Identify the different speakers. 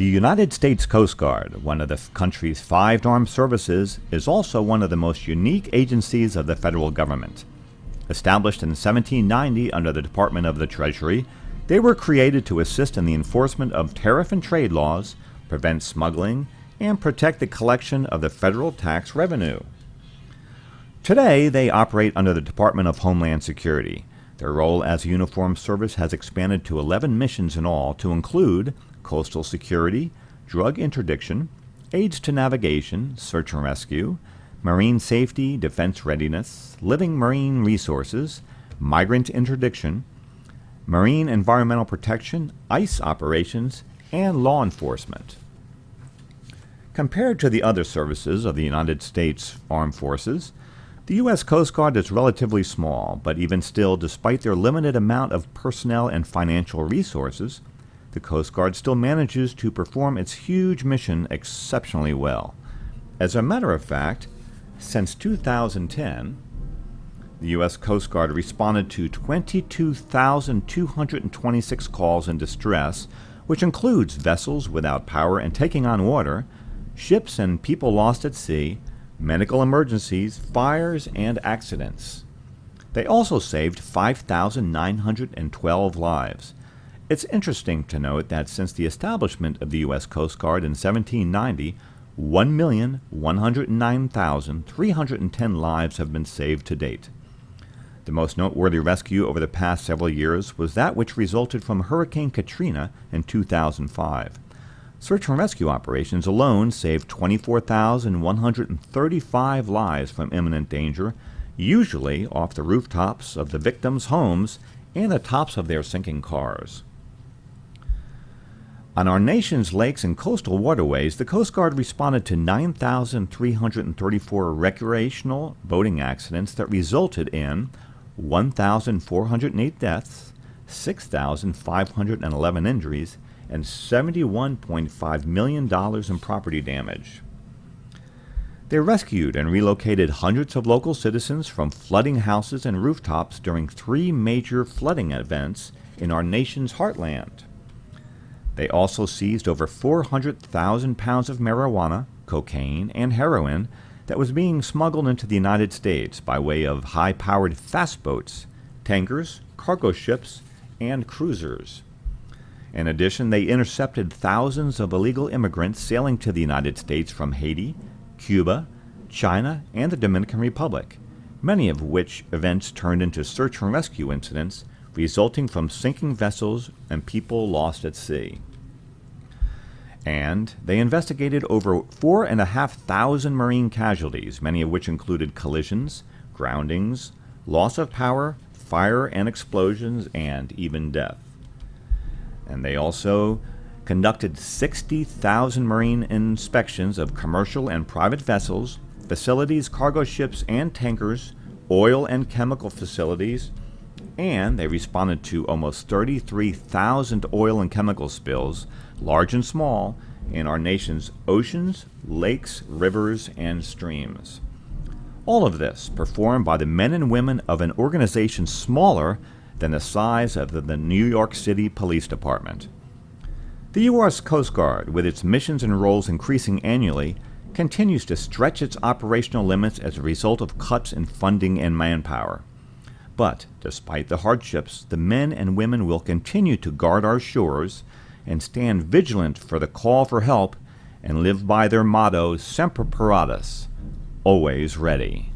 Speaker 1: The United States Coast Guard, one of the country's 5 armed services, is also one of the most unique agencies of the federal government. Established in 1790 under the Department of the Treasury, they were created to assist in the enforcement of tariff and trade laws, prevent smuggling, and protect the collection of the federal tax revenue. Today, they operate under the Department of Homeland Security. Their role as a uniformed service has expanded to 11 missions in all, to include coastal security, drug interdiction, aids to navigation, search and rescue, marine safety, defense readiness, living marine resources, migrant interdiction, marine environmental protection, ice operations, and law enforcement. Compared to the other services of the United States Armed Forces, the U.S. Coast Guard is relatively small, but even still, despite their limited amount of personnel and financial resources, the Coast Guard still manages to perform its huge mission exceptionally well. As a matter of fact, since 2010, the U.S. Coast Guard responded to 22,226 calls in distress, which includes vessels without power and taking on water, ships and people lost at sea, medical emergencies, fires, and accidents. They also saved 5,912 lives. It's interesting to note that since the establishment of the U.S. Coast Guard in 1790, 1,109,310 lives have been saved to date. The most noteworthy rescue over the past several years was that which resulted from Hurricane Katrina in 2005. Search and rescue operations alone saved 24,135 lives from imminent danger, usually off the rooftops of the victims' homes and the tops of their sinking cars. On our nation's lakes and coastal waterways, the Coast Guard responded to 9,334 recreational boating accidents that resulted in 1,408 deaths, 6,511 injuries, and $71.5 million in property damage. They rescued and relocated hundreds of local citizens from flooding houses and rooftops during 3 major flooding events in our nation's heartland. They also seized over 400,000 pounds of marijuana, cocaine, and heroin that was being smuggled into the United States by way of high-powered fast boats, tankers, cargo ships, and cruisers. In addition, they intercepted thousands of illegal immigrants sailing to the United States from Haiti, Cuba, China, and the Dominican Republic, many of which events turned into search and rescue incidents resulting from sinking vessels and people lost at sea. And they investigated over 4,500 marine casualties, many of which included collisions, groundings, loss of power, fire and explosions, and even death. And they also conducted 60,000 marine inspections of commercial and private vessels, facilities, cargo ships and tankers, oil and chemical facilities, and they responded to almost 33,000 oil and chemical spills, large and small, in our nation's oceans, lakes, rivers, and streams. All of this performed by the men and women of an organization smaller than the size of the New York City Police Department. The U.S. Coast Guard, with its missions and roles increasing annually, continues to stretch its operational limits as a result of cuts in funding and manpower. But, despite the hardships, the men and women will continue to guard our shores and stand vigilant for the call for help and live by their motto, Semper Paratus, always ready.